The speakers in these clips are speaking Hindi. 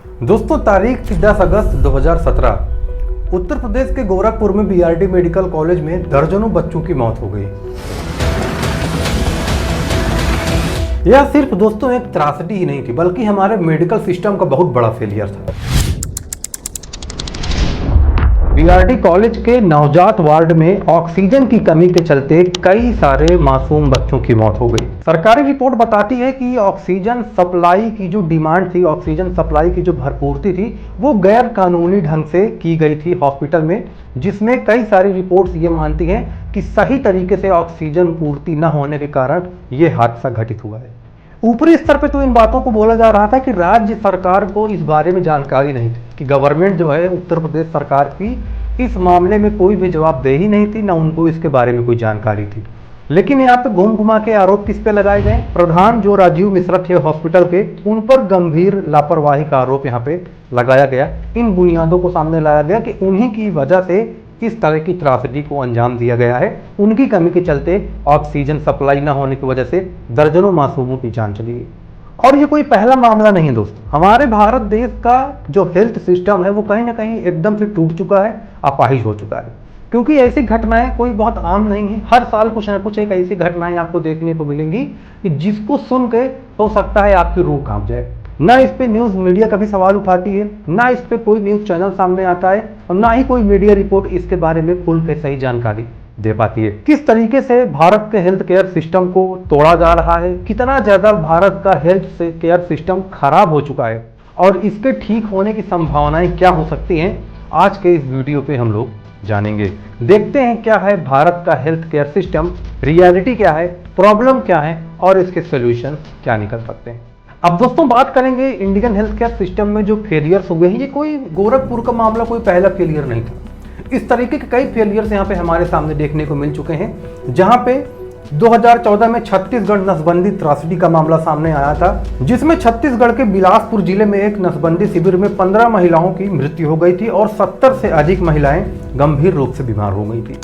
दोस्तों तारीख थी 10 अगस्त 2017। उत्तर प्रदेश के गोरखपुर में बीआरडी मेडिकल कॉलेज में दर्जनों बच्चों की मौत हो गई। यह सिर्फ दोस्तों एक त्रासदी ही नहीं थी, बल्कि हमारे मेडिकल सिस्टम का बहुत बड़ा फेलियर था। बीआरडी कॉलेज के नवजात वार्ड में ऑक्सीजन की कमी के चलते कई सारे मासूम बच्चों की मौत हो गई। सरकारी रिपोर्ट बताती है कि ऑक्सीजन सप्लाई की जो डिमांड थी, ऑक्सीजन सप्लाई की जो भरपूर्ति थी, वो गैर कानूनी ढंग से की गई थी हॉस्पिटल में, जिसमें कई सारी रिपोर्ट्स ये मानती हैं कि सही तरीके से ऑक्सीजन पूर्ति न होने के कारण ये हादसा घटित हुआ है। ऊपरी स्तर पे तो इन बातों को बोला जा रहा था कि राज्य सरकार को इस बारे में जानकारी नहीं थी, कि गवर्नमेंट जो है उत्तर प्रदेश सरकार की इस मामले में कोई भी जवाबदेही नहीं थी, ना उनको इसके बारे में कोई जानकारी थी। लेकिन यहाँ पे घूम घुमा के आरोप किस पे लगाए गए? प्रधान जो राजीव मिश्रा थे हॉस्पिटल के, उन पर गंभीर लापरवाही का आरोप यहाँ पे लगाया गया। इन बुनियादों को सामने लाया गया कि उन्हीं की वजह से किस तरह की त्रासदी को अंजाम दिया गया है। उनकी कमी के चलते ऑक्सीजन सप्लाई न होने की वजह से दर्जनों मासूमों की जान चली गई। और ये कोई पहला मामला नहीं है दोस्तों। हमारे भारत देश का जो हेल्थ सिस्टम है वो कहीं ना कहीं एकदम से टूट चुका है, अपाहिज हो चुका है। क्योंकि ऐसी घटनाएं कोई बहुत आम नहीं है। हर साल कुछ ना कुछ एक ऐसी घटनाएं आपको देखने को मिलेंगी कि जिसको सुन के हो सकता है आपकी रूह कांप जाए। ना इस पे न्यूज़ मीडिया कभी सवाल उठाती है, ना इस पे कोई न्यूज़ चैनल सामने आता है, और ना ही कोई मीडिया रिपोर्ट इसके बारे में खुल के सही जानकारी दे पाती है। किस तरीके से भारत के हेल्थ केयर सिस्टम को तोड़ा जा रहा है, कितना ज़्यादा भारत का हेल्थ केयर सिस्टम खराब हो चुका है, और इसके ठीक होने की संभावनाएं क्या हो सकती हैं, आज के इस वीडियो पे हम लोग जानेंगे। देखते हैं क्या है भारत का हेल्थ केयर सिस्टम, रियलिटी क्या है, प्रॉब्लम क्या है, और इसके सोल्यूशन क्या निकल सकते हैं। अब दोस्तों बात करेंगे इंडियन हेल्थ केयर सिस्टम में जो फेलियर्स हो गए हैं। ये कोई गोरखपुर का मामला कोई पहला फेलियर नहीं था। इस तरीके के कई फेलियर्स यहाँ पे हमारे सामने देखने को मिल चुके हैं। जहाँ पे 2014 में छत्तीसगढ़ नसबंदी त्रासदी का मामला सामने आया था, जिसमें छत्तीसगढ़ के बिलासपुर जिले में एक नसबंदी शिविर में 15 महिलाओं की मृत्यु हो गई थी और 70 से अधिक महिलाएं गंभीर रूप से बीमार हो गई थी।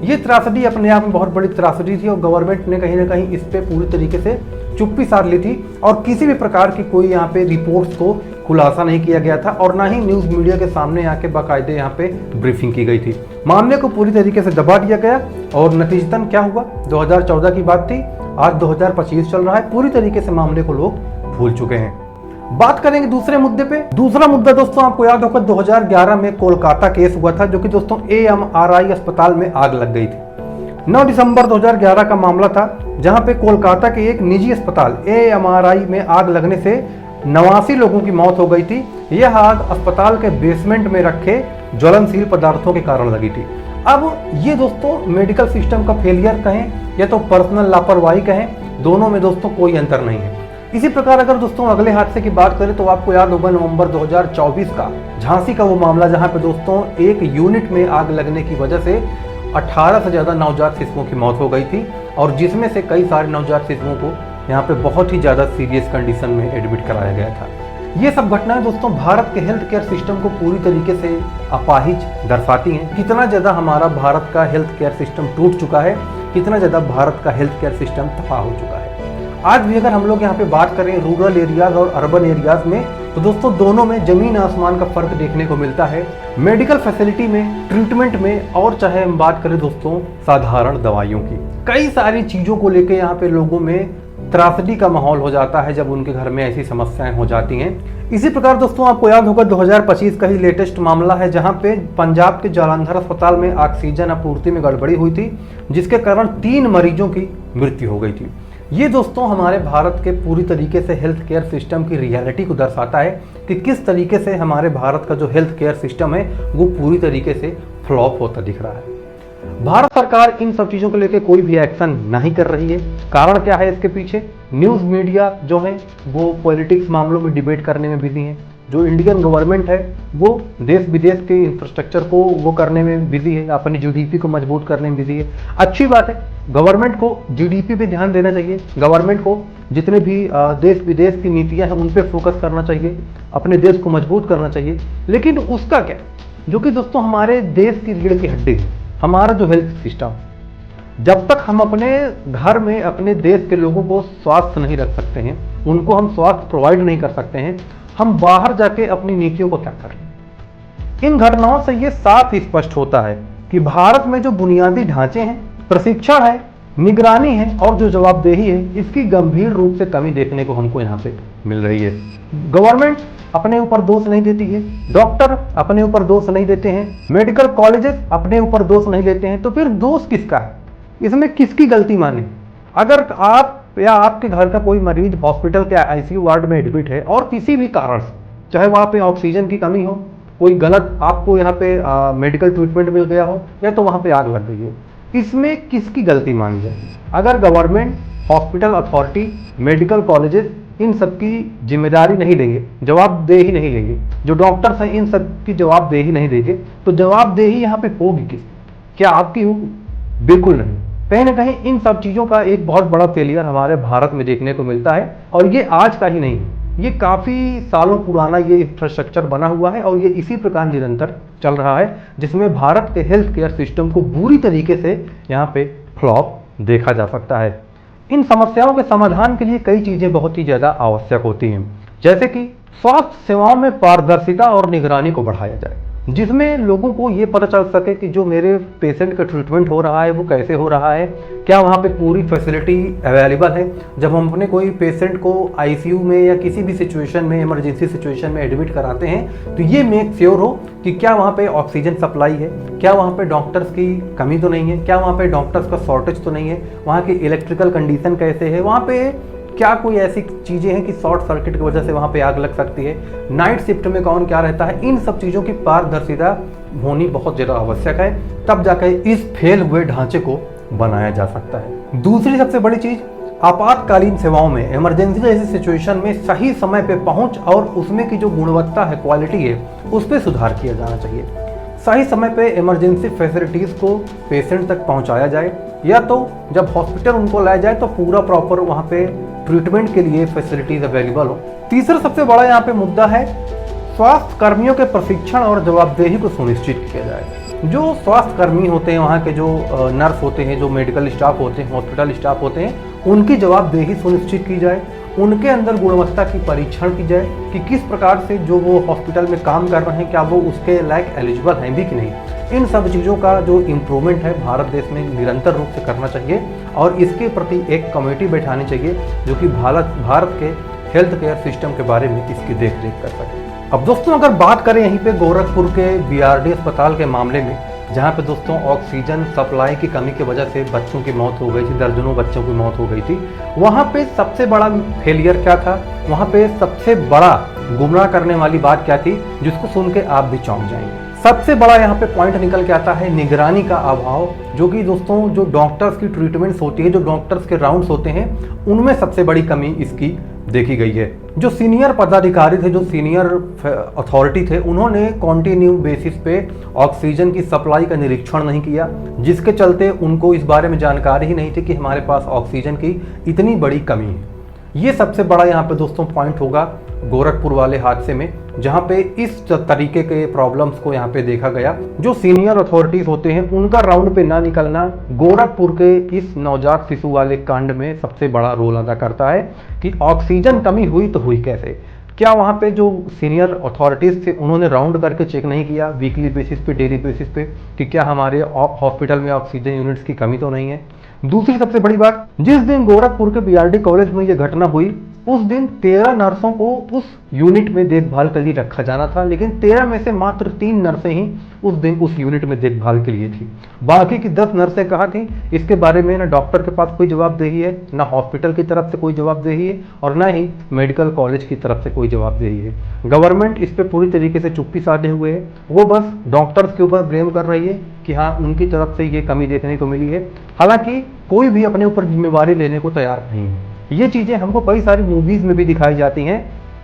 ये त्रासदी अपने आप में बहुत बड़ी त्रासदी थी और गवर्नमेंट ने कहीं ना कहीं इस पे पूरी तरीके से चुप्पी साध ली थी, और किसी भी प्रकार की कोई यहाँ पे रिपोर्ट्स को खुलासा नहीं किया गया था, और ना ही न्यूज़ मीडिया के सामने आके बाकायदे यहाँ पे ब्रीफिंग की गई थी। मामले को पूरी तरीके से दबा दिया गया, और नतीजतन क्या हुआ? 2014 की बात थी, आज 2025 चल रहा है। पूरी तरीके से मामले को लोग भूल चुके हैं। बात करेंगे दूसरे मुद्दे पे। दूसरा मुद्दा दोस्तों आपको याद होगा 2011 में कोलकाता केस हुआ था, जो कि दोस्तों AMRI अस्पताल में आग लग गई थी। 9 दिसंबर 2011 का मामला था, जहां पे कोलकाता के एक निजी अस्पताल AMRI में आग लगने से 89 लोगों की मौत हो गई थी। यह आग अस्पताल के बेसमेंट में रखे ज्वलनशील पदार्थों के कारण लगी थी। अब ये दोस्तों मेडिकल सिस्टम का फेलियर कहें या तो पर्सनल लापरवाही कहें, दोनों में दोस्तों कोई अंतर नहीं है। इसी प्रकार अगर दोस्तों अगले हादसे की बात करें तो आपको याद होगा नवंबर 2024 का झांसी का वो मामला, जहां पे दोस्तों एक यूनिट में आग लगने की वजह से 18 से ज़्यादा नवजात शिशुओं की मौत हो गई थी, और जिसमें से कई सारे नवजात शिशुओं को यहाँ पे बहुत ही ज़्यादा सीरियस कंडीशन में एडमिट कराया गया था। ये सब घटनाएं दोस्तों भारत के हेल्थ केयर सिस्टम को पूरी तरीके से अपाहिज दर्शाती हैं। कितना ज़्यादा हमारा भारत का हेल्थ केयर सिस्टम टूट चुका है, कितना ज़्यादा भारत का हेल्थ केयर सिस्टम तबाह हो चुका है। आज भी अगर हम लोग यहाँ पे बात करें रूरल एरियाज और अर्बन एरियाज में, तो दोस्तों दोनों में जमीन आसमान का फर्क देखने को मिलता है। मेडिकल फैसिलिटी में, ट्रीटमेंट में, और चाहे हम बात करें दोस्तों साधारण दवाइयों की, कई सारी चीज़ों को लेकर यहाँ पे लोगों में त्रासदी का माहौल हो जाता है जब उनके घर में ऐसी समस्याएं हो जाती हैं। इसी प्रकार दोस्तों आपको याद होगा 2025 का ही लेटेस्ट मामला है, जहां पे पंजाब के जालंधर अस्पताल में ऑक्सीजन आपूर्ति में गड़बड़ी हुई थी, जिसके कारण 3 मरीजों की मृत्यु हो गई थी। ये दोस्तों हमारे भारत के पूरी तरीके से हेल्थ केयर सिस्टम की रियलिटी को दर्शाता है कि किस तरीके से हमारे भारत का जो हेल्थ केयर सिस्टम है वो पूरी तरीके से फ्लॉप होता दिख रहा है। भारत सरकार इन सब चीज़ों को लेकर कोई भी एक्शन नहीं कर रही है। कारण क्या है इसके पीछे? न्यूज़ मीडिया जो है वो पॉलिटिक्स मामलों में डिबेट करने में बिजी है। जो इंडियन गवर्नमेंट है वो देश विदेश के इंफ्रास्ट्रक्चर को वो करने में बिजी है, अपनी GDP को मजबूत करने में बिजी है। अच्छी बात है, गवर्नमेंट को GDP पे ध्यान देना चाहिए। गवर्नमेंट को जितने भी देश विदेश की नीतियां हैं उन पे फोकस करना चाहिए, अपने देश को मजबूत करना चाहिए। लेकिन उसका क्या, जो कि दोस्तों हमारे देश की रीढ़ की हड्डी है, हमारा जो हेल्थ सिस्टम, जब तक हम अपने घर में अपने देश के लोगों को स्वास्थ्य नहीं रख सकते हैं, उनको हम स्वास्थ्य प्रोवाइड नहीं कर सकते हैं, हम बाहर जाके अपनी नीतियों को क्या करें। इन घटनाओं से ये साफ ही स्पष्ट होता है कि भारत में जो बुनियादी ढांचे हैं, प्रशिक्षण है, निगरानी है और जो जवाबदेही है, इसकी गंभीर रूप से कमी देखने को हमको यहाँ पे मिल रही है। गवर्नमेंट अपने ऊपर दोष नहीं देती है, डॉक्टर अपने ऊपर दोष नहीं देते हैं, मेडिकल कॉलेजेस अपने ऊपर दोष नहीं देते हैं, तो फिर दोष किसका है, इसमें किसकी गलती माने। अगर आप या आपके घर का कोई मरीज हॉस्पिटल के आईसीयू वार्ड में एडमिट है और किसी भी कारण से, चाहे वहाँ पे ऑक्सीजन की कमी हो, कोई गलत आपको यहाँ पे मेडिकल ट्रीटमेंट मिल गया हो, या तो वहाँ पे आग लग गई हो, इसमें किसकी गलती मानी जाए। अगर government, hospital authority, medical colleges in सब की जिम्मेदारी नहीं देंगे, जवाबदेही नहीं लेंगे, जो डॉक्टर्स हैं इन सब की जवाबदेही नहीं देंगे, तो जवाबदेही यहाँ पे होगी किस, क्या आपकी होगी? बिल्कुल नहीं। कहीं ना कहीं इन सब चीज़ों का एक बहुत बड़ा फेलियर हमारे भारत में देखने को मिलता है, और ये आज का ही नहीं, ये काफ़ी सालों पुराना ये इंफ्रास्ट्रक्चर बना हुआ है और ये इसी प्रकार निरंतर चल रहा है, जिसमें भारत के हेल्थ केयर सिस्टम को बुरी तरीके से यहाँ पे फ्लॉप देखा जा सकता है। इन समस्याओं के समाधान के लिए कई चीज़ें बहुत ही ज़्यादा आवश्यक होती हैं, जैसे कि स्वास्थ्य सेवाओं में पारदर्शिता और निगरानी को बढ़ाया जाए, जिसमें लोगों को ये पता चल सके कि जो मेरे पेशेंट का ट्रीटमेंट हो रहा है वो कैसे हो रहा है, क्या वहाँ पे पूरी फैसिलिटी अवेलेबल है। जब हम अपने कोई पेशेंट को आईसीयू में या किसी भी सिचुएशन में, इमरजेंसी सिचुएशन में एडमिट कराते हैं, तो ये मेक श्योर हो कि क्या वहाँ पे ऑक्सीजन सप्लाई है, क्या वहाँ पे डॉक्टर्स की कमी तो नहीं है, क्या वहाँ पे डॉक्टर्स का शॉर्टेज तो नहीं है, वहाँ की इलेक्ट्रिकल कंडीशन कैसे है, वहाँ पे क्या कोई ऐसी चीज़ें हैं कि शॉर्ट सर्किट की वजह से वहाँ पे आग लग सकती है, नाइट शिफ्ट में कौन क्या रहता है। इन सब चीज़ों की पारदर्शिता होनी बहुत ज़्यादा आवश्यक है, तब जाकर इस फेल हुए ढांचे को बनाया जा सकता है। दूसरी सबसे बड़ी चीज़, आपातकालीन सेवाओं में, इमरजेंसी जैसी सिचुएशन में सही समय पे पहुंच और उसमें की जो गुणवत्ता है, क्वालिटी है, उस पर सुधार किया जाना चाहिए। सही समय पे इमरजेंसी फैसिलिटीज़ को पेशेंट तक पहुंचाया जाए, या तो जब हॉस्पिटल उनको लाया जाए तो पूरा प्रॉपर वहाँ पे ट्रीटमेंट के लिए फैसिलिटीज अवेलेबल हो। तीसरा सबसे बड़ा यहाँ पे मुद्दा है, स्वास्थ्य कर्मियों के प्रशिक्षण और जवाबदेही को सुनिश्चित किया जाए। जो स्वास्थ्य कर्मी होते हैं, वहाँ के जो नर्स होते हैं, जो मेडिकल स्टाफ होते हैं, हॉस्पिटल स्टाफ होते हैं, उनकी जवाबदेही सुनिश्चित की जाए, उनके अंदर गुणवत्ता की परीक्षण की जाए कि किस प्रकार से जो वो हॉस्पिटल में काम कर रहे हैं, क्या वो उसके लायक एलिजिबल हैं भी कि नहीं। इन सब चीज़ों का जो इम्प्रूवमेंट है भारत देश में निरंतर रूप से करना चाहिए, और इसके प्रति एक कमेटी बैठानी चाहिए जो कि भारत के हेल्थ केयर सिस्टम के बारे में इसकी देखरेख कर सके। अब दोस्तों अगर बात करें यहीं पे गोरखपुर के बीआरडी अस्पताल के मामले में, जहाँ पे दोस्तों ऑक्सीजन सप्लाई की कमी की वजह से बच्चों की मौत हो गई थी, दर्जनों बच्चों की मौत हो गई थी, वहाँ पे सबसे बड़ा फेलियर क्या था, वहाँ पे सबसे बड़ा गुमराह करने वाली बात क्या थी, जिसको सुन के आप भी चौंक जाएंगे। सबसे बड़ा यहाँ पे पॉइंट निकल के आता है निगरानी का अभाव, जो कि दोस्तों जो डॉक्टर्स की ट्रीटमेंट्स होती है, जो डॉक्टर्स के राउंड्स होते हैं, उनमें सबसे बड़ी कमी इसकी देखी गई है। जो सीनियर पदाधिकारी थे, जो सीनियर अथॉरिटी थे, उन्होंने कॉन्टिन्यू बेसिस पे ऑक्सीजन की सप्लाई का निरीक्षण नहीं किया, जिसके चलते उनको इस बारे में जानकारी ही नहीं थी कि हमारे पास ऑक्सीजन की इतनी बड़ी कमी है। ये सबसे बड़ा यहाँ पे दोस्तों पॉइंट होगा गोरखपुर वाले हादसे में, जहाँ पे इस तरीके के प्रॉब्लम्स को यहाँ पे देखा गया। जो सीनियर अथॉरिटीज होते हैं उनका राउंड पे ना निकलना गोरखपुर के इस नवजात शिशु वाले कांड में सबसे बड़ा रोल अदा करता है कि ऑक्सीजन कमी हुई तो हुई कैसे। क्या वहाँ पे जो सीनियर अथॉरिटीज़ थे उन्होंने राउंड करके चेक नहीं किया वीकली बेसिस पे, डेली बेसिस पे, कि क्या हमारे हॉस्पिटल में ऑक्सीजन यूनिट्स की कमी तो नहीं है। दूसरी सबसे बड़ी बात, जिस दिन गोरखपुर के बीआरडी कॉलेज में ये घटना हुई, उस दिन 13 नर्सों को उस यूनिट में देखभाल के लिए रखा जाना था, लेकिन 13 में से मात्र 3 नर्सें ही उस दिन उस यूनिट में देखभाल के लिए थी। बाकी की 10 नर्सें कहाँ थी, इसके बारे में ना डॉक्टर के पास कोई जवाबदेही है, ना हॉस्पिटल की तरफ से कोई जवाबदेही है, और ना ही मेडिकल कॉलेज की तरफ से कोई जवाबदेही है। गवर्नमेंट इस पर पूरी तरीके से चुप्पी साधे हुए है, वो बस डॉक्टर्स के ऊपर ब्लेम कर रही है कि हाँ उनकी तरफ से ये कमी देखने को मिली है, हालांकि कोई भी अपने ऊपर जिम्मेवारी लेने को तैयार नहीं है। ये चीज़ें हमको कई सारी मूवीज़ में भी दिखाई जाती हैं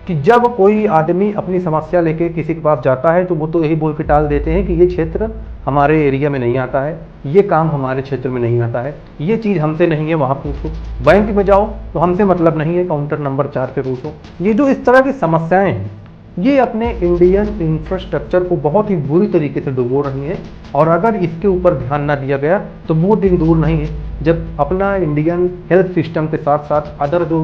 कि जब कोई आदमी अपनी समस्या लेके किसी के पास जाता है तो वो तो यही बोल के टाल देते हैं कि ये क्षेत्र हमारे एरिया में नहीं आता है, ये काम हमारे क्षेत्र में नहीं आता है, ये चीज़ हमसे नहीं है, वहाँ पूछो, बैंक में जाओ तो हमसे मतलब नहीं है, काउंटर नंबर 4 पे पूछो। ये जो इस तरह की समस्याएँ हैं, ये अपने इंडियन इंफ्रास्ट्रक्चर को बहुत ही बुरी तरीके से डुबो रही है, और अगर इसके ऊपर ध्यान ना दिया गया तो वो दिन दूर नहीं है जब अपना इंडियन हेल्थ सिस्टम के साथ साथ अदर जो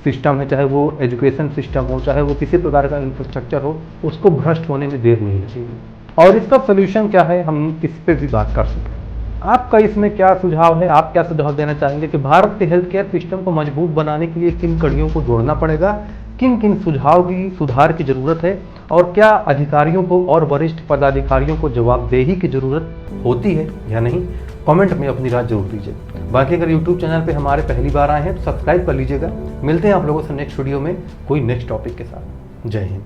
सिस्टम है, चाहे वो एजुकेशन सिस्टम हो, चाहे वो किसी प्रकार का इंफ्रास्ट्रक्चर हो, उसको भ्रष्ट होने में देर नहीं लगेगी। और इसका सोल्यूशन क्या है, हम इस पे भी बात कर सकते हैं। आपका इसमें क्या सुझाव है, आप क्या सुझाव देना चाहेंगे कि भारत के हेल्थ केयर सिस्टम को मजबूत बनाने के लिए किन कड़ियों को जोड़ना पड़ेगा, किन किन सुधार की जरूरत है, और क्या अधिकारियों को और वरिष्ठ पदाधिकारियों को जवाबदेही की जरूरत होती है या नहीं? कमेंट में अपनी राय जरूर दीजिए। बाकी अगर यूट्यूब चैनल पे हमारे पहली बार आए हैं तो सब्सक्राइब कर लीजिएगा। मिलते हैं आप लोगों से नेक्स्ट वीडियो में कोई नेक्स्ट टॉपिक के साथ। जय हिंद।